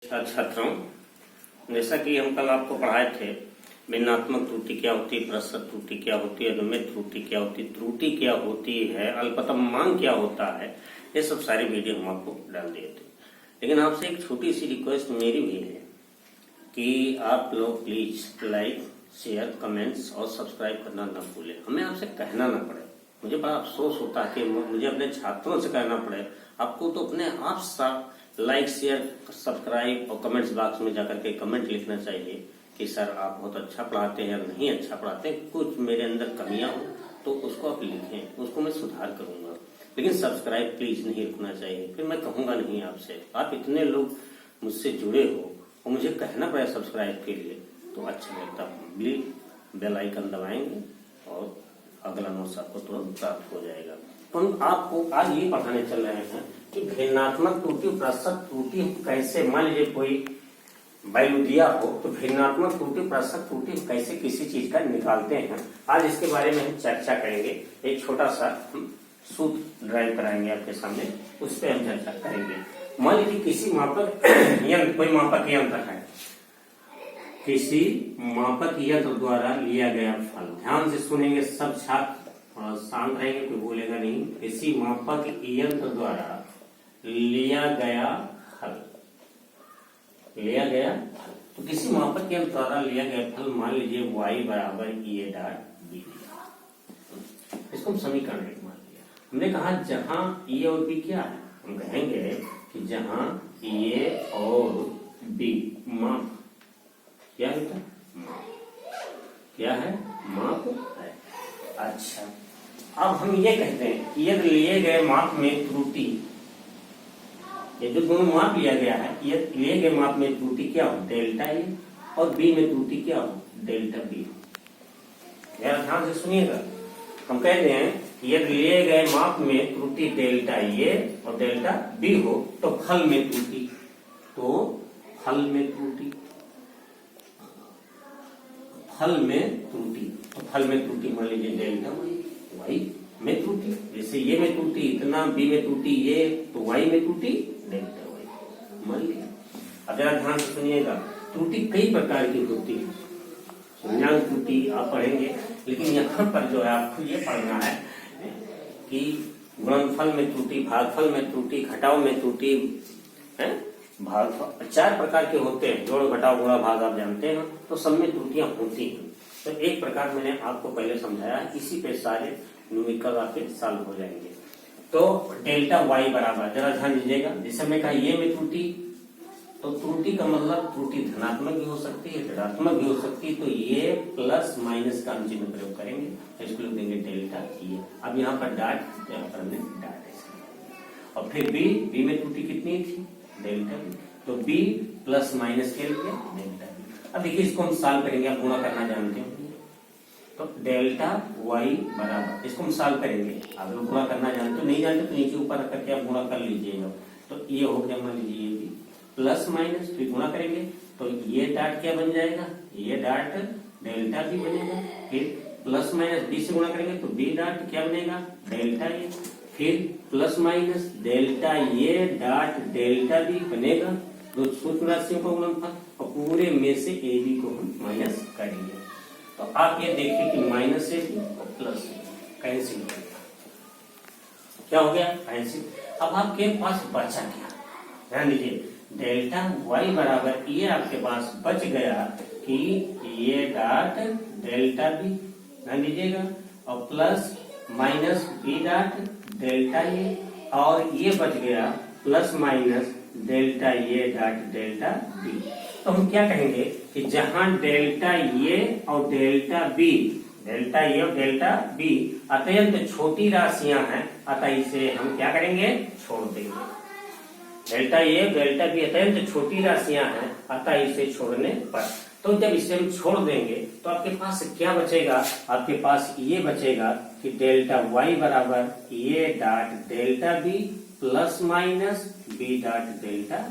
छात्रों, जैसा कि हम कल आपको पढ़ाए थे भिन्नात्मक त्रुटि क्या होती है, प्रतिशत त्रुटि क्या होती है, अनुमेय त्रुटि क्या होती है, त्रुटि क्या होती है, अल्पतम मान क्या होता है, ये सब सारी वीडियो हम आपको डाल दिए थे। लेकिन आपसे एक छोटी सी रिक्वेस्ट मेरी भी है कि आप लोग प्लीज लाइक, शेयर, कमेंट्स और सब्सक्राइब करना न भूलें। हमें आपसे कहना ना पड़े, मुझे बड़ा अफसोस होता है कि मुझे अपने छात्रों से कहना पड़े। आपको तो अपने आप साथ लाइक, शेयर, सब्सक्राइब और कमेंट्स बॉक्स में जाकर के कमेंट लिखना चाहिए कि सर आप बहुत अच्छा पढ़ाते हैं या नहीं अच्छा पढ़ाते हैं, कुछ मेरे अंदर कमियां हो तो उसको आप लिखें, उसको मैं सुधार करूंगा। लेकिन सब्सक्राइब प्लीज नहीं रुकना चाहिए, फिर मैं कहूंगा नहीं आपसे। आप इतने लोग मुझसे जुड़े हो और मुझे कहना पड़े सब्सक्राइब के लिए तो अच्छा लगता। प्लीज बेल आइकन दबाएंगे और अगला नोट्स आपको तुरंत प्राप्त हो जाएगा। तो हम आपको आज ये पढ़ाने चल रहे हैं कि भिन्नात्मक त्रुटि, प्रतिशत त्रुटि कैसे, मान लीजिए कोई वैल्यू दिया हो तो भिन्नात्मक त्रुटि, प्रतिशत त्रुटि कैसे किसी चीज का निकालते हैं। आज इसके बारे में हम चर्चा करेंगे। एक छोटा सा हम सूत्र ड्राइव कराएंगे आपके सामने, उस पर हम चर्चा करेंगे। मान लीजिए किसी मापक यंत्र, कोई मापक यंत्र है, किसी मापक यंत्र द्वारा लिया गया फल, ध्यान से सुनेंगे सब छात्र, शांत रहेंगे, कोई बोलेगा नहीं। किसी मापक यंत्र द्वारा लिया गया फल, तो किसी मापक यंत्र द्वारा लिया गया फल, मान लीजिए y बराबर ए डॉट बी, इसको हम समीकरण एक मान लिया। हमने कहा जहां ए और बी क्या है, हम कहेंगे कि जहां ए और बी माप क्या है, क्या है, माप है। अच्छा, अब हम ये कहते हैं कि यदि लिए गए माप में त्रुटि, ये जो दोनों माप लिया गया है, ये लिए गए माप में त्रुटि क्या हो, डेल्टा ए, और बी में त्रुटि क्या हो, डेल्टा बी हो। यार ध्यान से सुनिएगा, हम कहते हैं कि यदि लिए गए माप में त्रुटि डेल्टा ए और डेल्टा बी हो तो फल में त्रुटि, तो फल में त्रुटि, फल में त्रुटि, तो फल में त्रुटि मान लीजिए डेल्टा वाई में त्रुटि, जैसे ये में त्रुटि इतना, बी में त्रुटि ये, तो वाई में त्रुटि डेल्टा वाई मान लिया। अब जरा ध्यान से सुनिएगा, त्रुटि कई प्रकार की होती है, संज्ञान त्रुटि आप पढ़ेंगे, लेकिन यहाँ पर जो है आपको ये पढ़ना है कि गुणनफल में त्रुटि, भागफल में त्रुटि, घटाव में त्रुटि है, भाग 4 प्रकार के होते हैं, जोड़, घटाव, गुणा, भाग आप जानते हैं, तो सब में त्रुटियां होती हैं। तो एक प्रकार मैंने आपको पहले समझाया, इसी पे सारे न्यूमेरिकल आपके सॉल्व हो जाएंगे। तो डेल्टा वाई बराबर, जरा ध्यान दीजिएगा, जैसे मैं कहा ये में त्रुटि, तो त्रुटि का मतलब त्रुटि धनात्मक भी हो सकती है, ऋणात्मक भी हो सकती है, तो ये प्लस माइनस का हम चिन्ह प्रयोग करेंगे, इसको लिख देंगे डेल्टा ये। अब यहाँ पर डॉट, यहाँ पर हमने डॉट ऐसे, और फिर बी में त्रुटि कितनी थी, डेल्टा बी, तो बी प्लस माइनस के लिए डेल्टा बी। अब देखिए इसको हम सॉल्व करेंगे, आप गुणा करना जानते हैं, तो डेल्टा वाई बराबर, इसको हम सॉल्व करेंगे, आप लोग गुणा करना जानते हो, नहीं जानते तो नीचे ऊपर रख करके आप गुणा कर लीजिएगा। तो ये हो गया, मान लीजिए ये भी प्लस माइनस, फिर गुणा करेंगे तो ये डॉट क्या बन जाएगा, ये डॉट डेल्टा बी बनेगा, फिर प्लस माइनस बी से गुणा करेंगे तो बी डॉट क्या बनेगा, डेल्टा ए, फिर प्लस माइनस डेल्टा ए डॉट डेल्टा बी बनेगा, दो सूत्र राशियों का गुणनफल, और पूरे में से ए बी को हम माइनस करेंगे। तो आप ये देखिए कि माइनस ए बी और प्लस कैंसिल हो गया, क्या हो गया, कैंसिल। अब आपके पास बचा क्या, ध्यान दीजिए, डेल्टा वाई बराबर ये आपके पास बच गया कि ये डॉट डेल्टा बी, ध्यान दीजिएगा, और plus minus B dot delta A, और ये बच गया प्लस माइनस डेल्टा ए डॉट डेल्टा बी। तो हम क्या कहेंगे कि जहां डेल्टा ए और डेल्टा बी, डेल्टा ए और डेल्टा बी अत्यंत छोटी राशियां हैं, अतः इसे हम क्या करेंगे, छोड़ देंगे। डेल्टा ए डेल्टा बी अत्यंत छोटी राशियां हैं, अतः इसे छोड़ने पर, तो जब इसे हम छोड़ देंगे तो आपके पास क्या बचेगा, आपके पास ये बचेगा कि डेल्टा वाई बराबर a dot delta b plus minus B dot delta,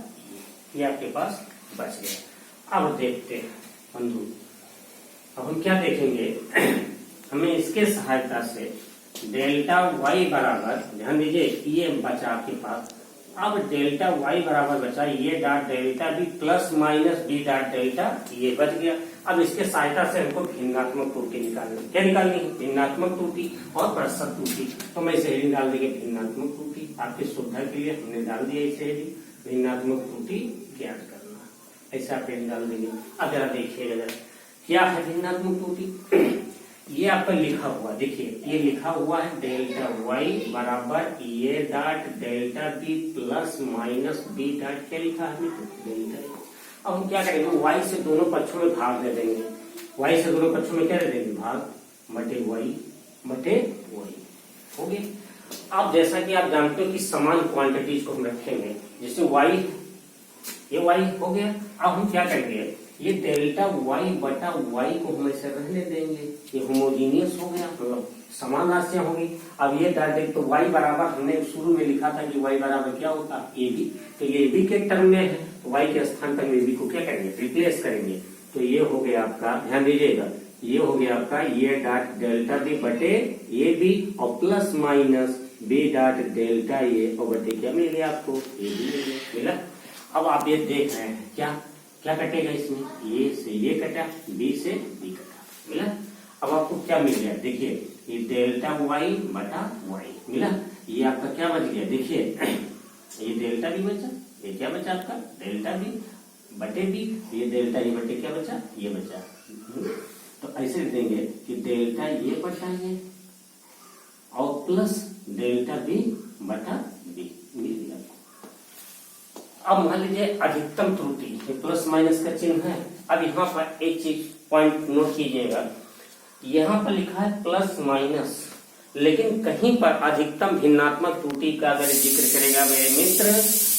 ये आपके पास बच गया। अब देखते हैं बंधु, अब हम क्या देखेंगे, हमें इसके सहायता से डेल्टा वाई बराबर, ध्यान दीजिए ये बचा आपके पास, अब डेल्टा वाई बराबर बचा ये dot delta b plus minus B dot delta ये बच गया। अब इसके सहायता से हमको भिन्नात्मक त्रुटि निकालनी, क्या निकालनी है? भिन्नात्मक त्रुटि और प्रतिशत त्रुटि। तो मैं इसे हेडिंग डाल देंगे भिन्नात्मक त्रुटि, आपकी सुविधा के लिए हमने डाल दिया इसे हेडिंग, भिन्नात्मक त्रुटि ज्ञात करना, ऐसे आप हेडिंग डाल देंगे। अब जरा देखिएगा जरा क्या है भिन्नात्मक त्रुटि। ये आपका लिखा हुआ, देखिए ये लिखा हुआ है डेल्टा वाई बराबर ये dot delta b plus minus B dot, क्या लिखा है डेल्टा। अब हम क्या करेंगे, वाई से दोनों पक्षों में भाग दे देंगे, वाई से दोनों पक्षों में क्या दे देंगे, भाग मटे वाई हो गया। अब जैसा कि आप जानते हो कि समान क्वांटिटीज को हम रखेंगे, जैसे वाई ये वाई हो गया। अब हम क्या करेंगे, ये डेल्टा वाई बटा वाई को हम ऐसे रहने देंगे, ये होमोजीनियस हो गया, मतलब समान राशियां होंगी। अब ये डाल देंगे तो वाई बराबर हमने शुरू में लिखा था कि वाई बराबर क्या होता है, ए बी, तो ये बी के टर्म में है तो वाई के स्थान पर ए बी को क्या करेंगे, रिप्लेस करेंगे। तो ये हो गया आपका, ध्यान दीजिएगा, ये हो गया आपका ये डॉट डेल्टा बी बटे ए बी और plus minus B dot delta A और बटे क्या मिल गया आपको, ए बी मिला। अब आप ये देख रहे हैं क्या कटेगा इसमें, ए से ये कटा, बी से बी कटा, मिला। अब आपको क्या मिल गया, देखिए ये डेल्टा वाई बटा वाई मिला। ये आपका क्या बच गया, देखिए ये डेल्टा बी बचा, ये क्या बचा आपका डेल्टा बी बटे बी, ये डेल्टा ये बटे क्या बचा, ये बचा। तो ऐसे देंगे कि डेल्टा ये बटा ये और प्लस डेल्टा बी बटा बी मिल गया। अब मान लीजिए अधिकतम त्रुटि, प्लस माइनस का चिन्ह है। अब यहाँ पर एक चीज पॉइंट नोट कीजिएगा, यहाँ पर लिखा है प्लस माइनस, लेकिन कहीं पर अधिकतम भिन्नात्मक त्रुटि का अगर जिक्र करेगा मेरे मित्र,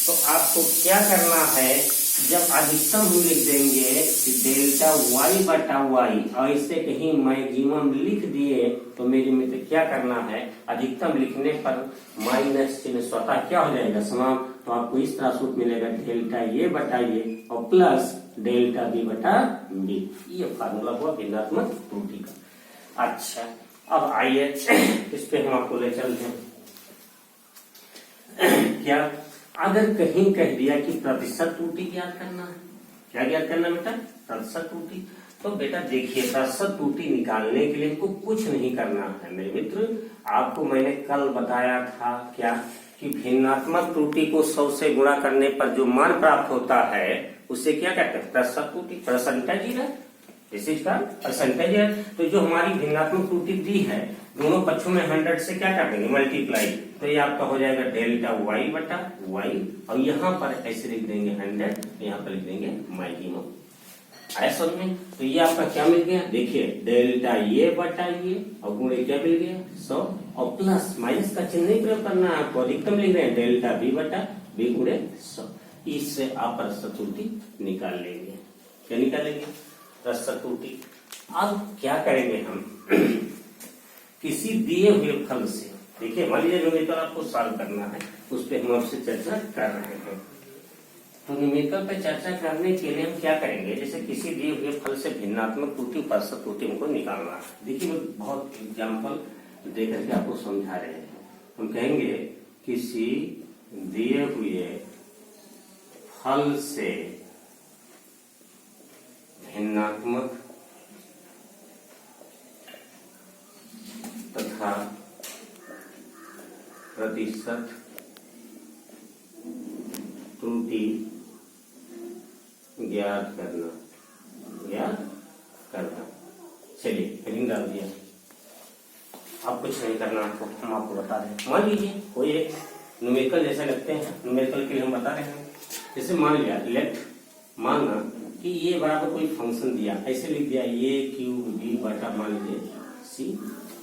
तो आपको क्या करना है, जब अधिकतम हम लिख देंगे कि डेल्टा वाई बटा वाई और इससे कहीं मैक्सिमम लिख दिए, तो मेरे मित्र क्या करना है, अधिकतम लिखने पर माइनस चिन्ह स्वतः क्या हो जाएगा, समाप्त। तो आपको इस तरह सूत्र मिलेगा डेल्टा ये बटा ये और प्लस डेल्टा बी बटा बी, ये फार्मूला हुआ भिन्नात्मक त्रुटि का। अच्छा, अब आइए इस पे हम आपको ले चलते हैं। क्या अगर कहीं कह दिया कि प्रतिशत त्रुटि ज्ञात करना है, क्या ज्ञात करना बेटा, प्रतिशत त्रुटि। तो बेटा देखिए प्रतिशत त्रुटि निकालने के लिए हमको कुछ नहीं करना है मेरे मित्र। आपको मैंने कल बताया था क्या कि भिन्नात्मक त्रुटि को 100 से गुणा करने पर जो मान प्राप्त होता है उसे क्या कहते हैं, प्रतिशत त्रुटि, परसेंटेज है, इसका परसेंटेज है। तो जो हमारी भिन्नात्मक त्रुटि दी है, दोनों पक्षों में 100 से क्या कर देंगे, मल्टीप्लाई, तो ये आपका हो जाएगा डेल्टा वाई बटा वाई और यहाँ पर ऐसे लिख देंगे 100, यहाँ पर लिख देंगे मैक्सिमम। आया समझ में? तो ये आपका क्या मिल गया, देखिए डेल्टा ये बटा ये और गुणे क्या मिल गया 100 और प्लस माइनस का चिन्ह नहीं प्रयोग करना है आपको, अधिकतम लिख रहे हैं डेल्टा बी बटा बी गुणे 100। इससे आप प्रतिशत त्रुटि निकाल लेंगे। क्या निकालेंगे, प्रतिशत त्रुटि। अब क्या करेंगे हम किसी दिए हुए फल से, देखिए मान लीजिए न्यूमेरिकल आपको सॉल्व करना है, उस पर हम आपसे चर्चा कर रहे हैं। तो न्यूमेरिकल पे चर्चा करने के लिए हम क्या करेंगे, जैसे किसी दिए हुए फल से भिन्नात्मक त्रुटि प्रतिशत त्रुटि हमको निकालना है। देखिए मैं बहुत एग्जाम्पल दे करके आपको समझा रहे हैं। हम कहेंगे किसी दिए हुए फल से भिन्नात्मक तथा प्रतिशत त्रुटि ज्ञात करना। चलिए हेडिंग डाल दिया, अब कुछ नहीं करना आपको, हम आपको बता रहे हैं। मान लीजिए कोई एक न्यूमेरिकल जैसे लगते हैं, न्यूमेरिकल के लिए हम बता रहे हैं। जैसे मान लिया लेट, मानना कि ये बराबर कोई फंक्शन दिया, ऐसे लिख दिया ये क्यूब बी बटा मान लीजिए सी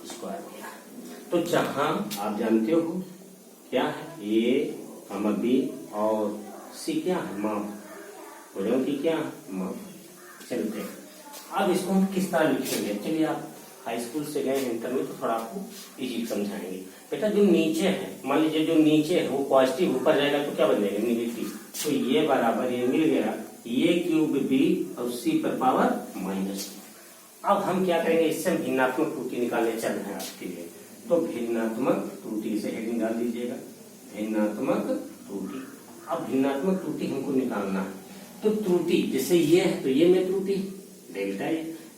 स्क्वायर दिया। तो जहां आप जानते हो क्या है, ए बी और सी क्या है, माप, बोलो कि क्या माप। चलते अब इसको हम किस तरह लिखेंगे, चलिए आप हाई स्कूल से गए इंटर में, तो थोड़ा आपको इजी समझाएंगे। बेटा जो नीचे है, मान लीजिए जो नीचे है वो पॉजिटिव, ऊपर जाएगा तो क्या बन जाएगा निगेटिव। तो ये बराबर ये मिल गया ये क्यूब बी और सी पर पावर माइनस। अब हम क्या करेंगे, इससे हम भिन्नात्मक त्रुटि निकालने चल रहे हैं आपके लिए। तो भिन्नात्मक त्रुटि से हेडिंग डाल दीजिएगा, भिन्नात्मक त्रुटि। अब भिन्नात्मक त्रुटि हमको निकालना है, तो त्रुटि जैसे ये है तो ये में त्रुटि डेल्टा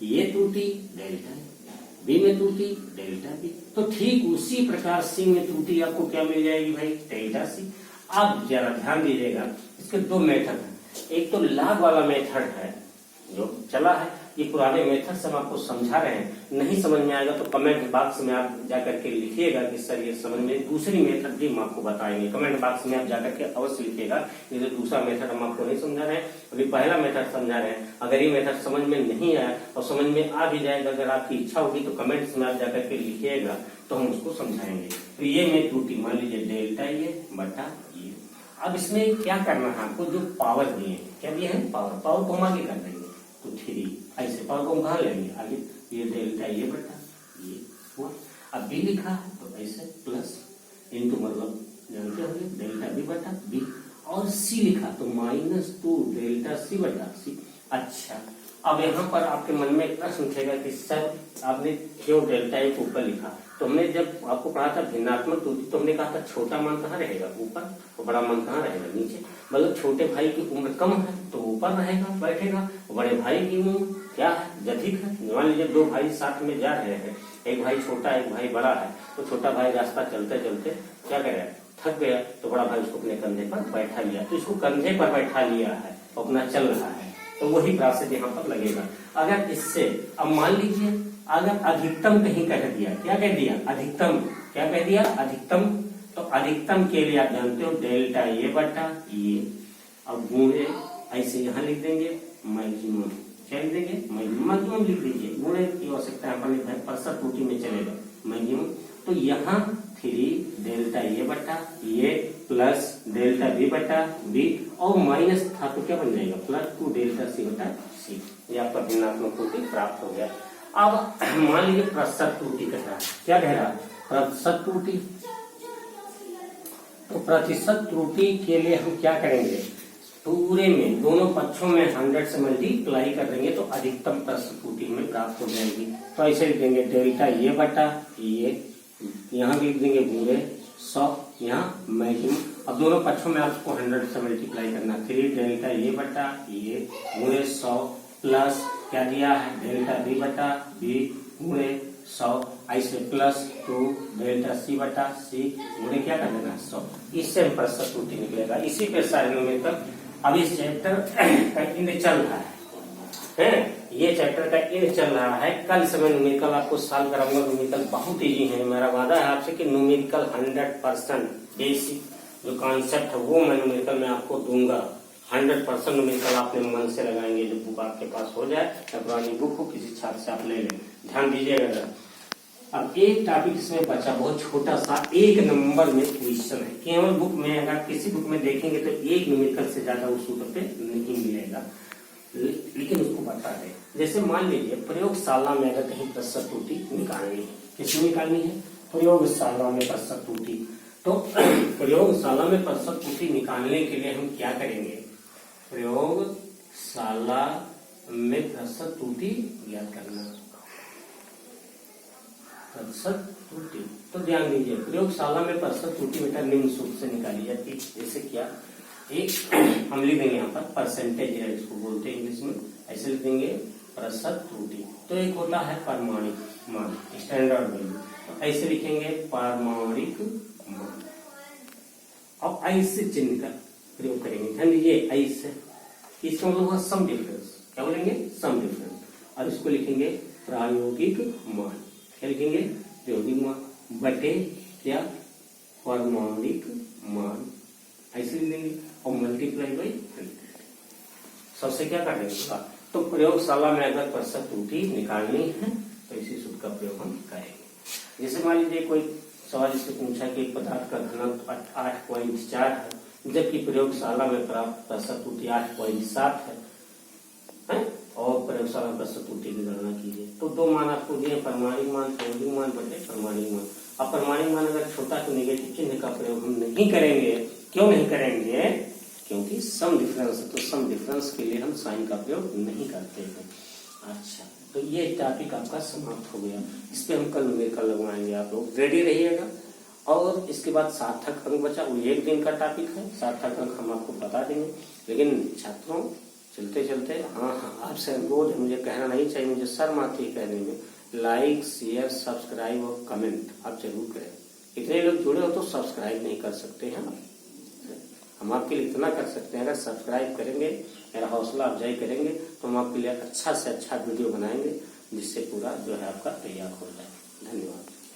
ये त्रुटि डेल्टा बी में त्रुटि डेल्टा बी। तो ठीक उसी प्रकार सी में त्रुटि आपको क्या मिल जाएगी भाई, डेल्टा सी। अब जरा ध्यान दीजिएगा, इसके दो मेथड है, एक तो लॉग वाला मेथड है जो चला है, ये पुराने मेथड से हम आपको समझा रहे हैं, नहीं समझ में आएगा तो कमेंट बॉक्स में आप जाकर के लिखिएगा कि सर ये समझ में, दूसरी मेथड भी हम आपको बताएंगे, कमेंट बॉक्स में आप जाकर के अवश्य लिखिएगा। ये जो दूसरा मेथड हम आपको नहीं समझा रहे हैं, अभी पहला मेथड समझा रहे हैं। अगर ये मेथड समझ में नहीं आया और समझ में आ भी जाएगा, अगर आपकी इच्छा होगी तो कमेंट्स में आप जाकर के लिखिएगा तो हम उसको समझाएंगे। तो ये में त्रुटि मान लीजिए डेल्टा ये बटा ये। अब इसमें क्या करना है आपको, जो पावर दिए हैं, क्या दिए हैं, पावर को हम आगे कर देंगे तो 3 ऐसे पावर को हम कहा लेंगे आगे, ये डेल्टा ये बटा ये हुआ। अब बी लिखा है तो ऐसे प्लस इनटू मतलब जानते होंगे डेल्टा बी बटा बी, और सी लिखा तो -2 डेल्टा सी बटा सी। अच्छा, अब यहाँ पर आपके मन में प्रश्न उठेगा कि सर आपने क्यों डेल्टा ए को ऊपर लिखा, तो हमने जब आपको पढ़ा था भिन्नात्मक त्रुटि तो हमने कहा था छोटा मान कहाँ रहेगा ऊपर और बड़ा मान कहाँ रहेगा नीचे। मतलब छोटे भाई की उम्र कम है तो ऊपर रहेगा बैठेगा, बड़े भाई की उम्र क्या है अधिक है। मान लीजिए 2 भाई साथ में जा रहे हैं, एक भाई छोटा एक भाई बड़ा है, तो छोटा भाई रास्ता चलते चलते क्या करेगा, थक गया, तो बड़ा भाई उसको अपने कंधे पर बैठा लिया, तो इसको कंधे पर बैठा लिया है अपना चल रहा है, तो वही प्रोसेस यहाँ पर लगेगा। अगर इससे अब मान लीजिए अगर अधिकतम कहीं कह दिया, क्या कह दिया अधिकतम, क्या कह दिया अधिकतम, तो अधिकतम के लिए आप जानते हो डेल्टा ये बटा ये, अब गुणे ऐसे यहाँ लिख देंगे मैक्सिमम, क्या लिख देंगे मैक्सिमम लिख दीजिए, गुणे की आवश्यकता यहाँ पर लिखा है, परसेंट त्रुटि में चलेगा मैक्सिमम। तो यहाँ 3 डेल्टा ये बटा ये प्लस डेल्टा बी बटा बी, और माइनस था तो क्या बन जाएगा +2 डेल्टा सी बटा सी। ये आपका भिन्नात्मक त्रुटि प्राप्त हो गया। अब मान लीजिए प्रतिशत त्रुटि कह रहा है, क्या कह रहा है प्रतिशत त्रुटि, तो प्रतिशत त्रुटि के लिए हम क्या करेंगे, पूरे में दोनों पक्षों में 100 से मल्टीप्लाई कर देंगे तो अधिकतम प्रतिशत त्रुटि हमें प्राप्त हो जाएगी। तो ऐसे लिख देंगे डेल्टा ये बटा ये, यहाँ लिख देंगे पूरे 100, यहाँ मैक्सिमम, अब दोनों पक्षों में आपको 100 से मल्टीप्लाई करना, 3 डेल्टा ये बटा ये गुणे 100 प्लस क्या दिया है डेल्टा बी बटा बी गुणे 100 ऐसे +2 डेल्टा सी बटा सी गुणे क्या कर देना 100, इससे हम प्रतिशत त्रुटि निकलेगा। इसी पे सारे न्यूमेरिकल अब इस चैप्टर का इन चल रहा है, ये चैप्टर का इन चल रहा है। कल से मैं न्यूमेरिकल आपको सॉल्व कराऊंगा, न्यूमेरिकल बहुत इजी है, मेरा वादा है आपसे कि न्यूमेरिकल 100% बेसिक जो कॉन्सेप्ट है वो मैं न्यूमेरिकल में आपको दूंगा। 100% न्यूमेरिकल आपने मन से लगाएंगे, जो बुक आपके पास हो जाए या पुरानी बुक हो किसी छात्र से आप ले लें, ध्यान दीजिएगा। अब एक टॉपिक इसमें बचा बहुत छोटा सा, 1 नंबर में क्वेश्चन है, केवल बुक में अगर किसी बुक में देखेंगे तो 1 न्यूमेरिकल से ज्यादा उस सूत्र पे नहीं मिलेगा, लेकिन उसको बता दें। जैसे मान लीजिए प्रयोगशाला में अगर कहीं प्रतिशत त्रुटि निकालनी है, किसमें निकालनी है प्रयोगशाला में प्रतिशत त्रुटि, तो प्रयोगशाला में प्रतिशत त्रुटि निकालने के लिए हम क्या करेंगे, प्रयोगशाला में प्रतिशत त्रुटि ज्ञात करना, प्रतिशत त्रुटि। तो ध्यान दीजिए प्रयोगशाला में प्रतिशत त्रुटि बेटा निम्न सूत्र से निकाली जाती है। जैसे क्या, एक हम लिख देंगे यहाँ पर परसेंटेज है, इसको बोलते हैं इंग्लिश में, ऐसे लिख देंगे प्रतिशत त्रुटि। तो एक होता है पारमाणिक मान स्टैंडर्ड वैल्यू, तो ऐसे लिखेंगे पारमाणिक मान, अब ऐसे चिन्ह का प्रयोग करेंगे, ध्यान दीजिए ऐसे, इसका मतलब हुआ सम डिफरेंस, क्या बोलेंगे सम डिफरेंस, और इसको लिखेंगे प्रायोगिक मान, क्या लिखेंगे प्रायोगिक मान बटे क्या पारमाणिक मान, ऐसे लिख देंगे और मल्टीप्लाई बाई 100। सबसे क्या कर देंगे, तो प्रयोगशाला में अगर प्रतिशत त्रुटि निकालनी है तो इसी सूत्र का प्रयोग हम करेंगे। जैसे मान लीजिए कोई सवाल इससे पूछा कि पदार्थ का घनत्व 8.4 है, जबकि प्रयोगशाला में प्राप्त प्रतिशत त्रुटि 8.7 है, और प्रयोगशाला में प्रतिशत त्रुटि की गणना कीजिए। तो 2 मान आपको दिए, प्रामाणिक मान प्रायोगिक मान बटे प्रामाणिक मान। अब प्रामाणिक मान अगर छोटा तो नेगेटिव चिन्ह का प्रयोग हम नहीं करेंगे, क्यों नहीं करेंगे, क्योंकि सम डिफरेंस है, तो सम डिफरेंस के लिए हम साइन का प्रयोग नहीं करते हैं। अच्छा, तो ये टॉपिक आपका समाप्त हो गया, इस पे हम कल न्यूमेरिकल लगवाएंगे, आप लोग रेडी रहिएगा। और इसके बाद सार्थक अंक बचा, वो 1 दिन का टॉपिक है। सार्थक अंक हम आपको बता देंगे। लेकिन छात्रों चलते चलते, हाँ आपसे अनुरोध है, मुझे कहना नहीं चाहिए, मुझे शर्म आती है कहने में, लाइक शेयर सब्सक्राइब और कमेंट आप जरूर करें। इतने लोग जुड़े हो तो सब्सक्राइब नहीं कर सकते हैं आप। हम आपके लिए इतना कर सकते हैं, अगर सब्सक्राइब करेंगे, मेरा हौसला अफजाई करेंगे, तो हम आपके लिए अच्छा से अच्छा वीडियो बनाएंगे, जिससे पूरा जो है आपका तैयार हो जाए। धन्यवाद।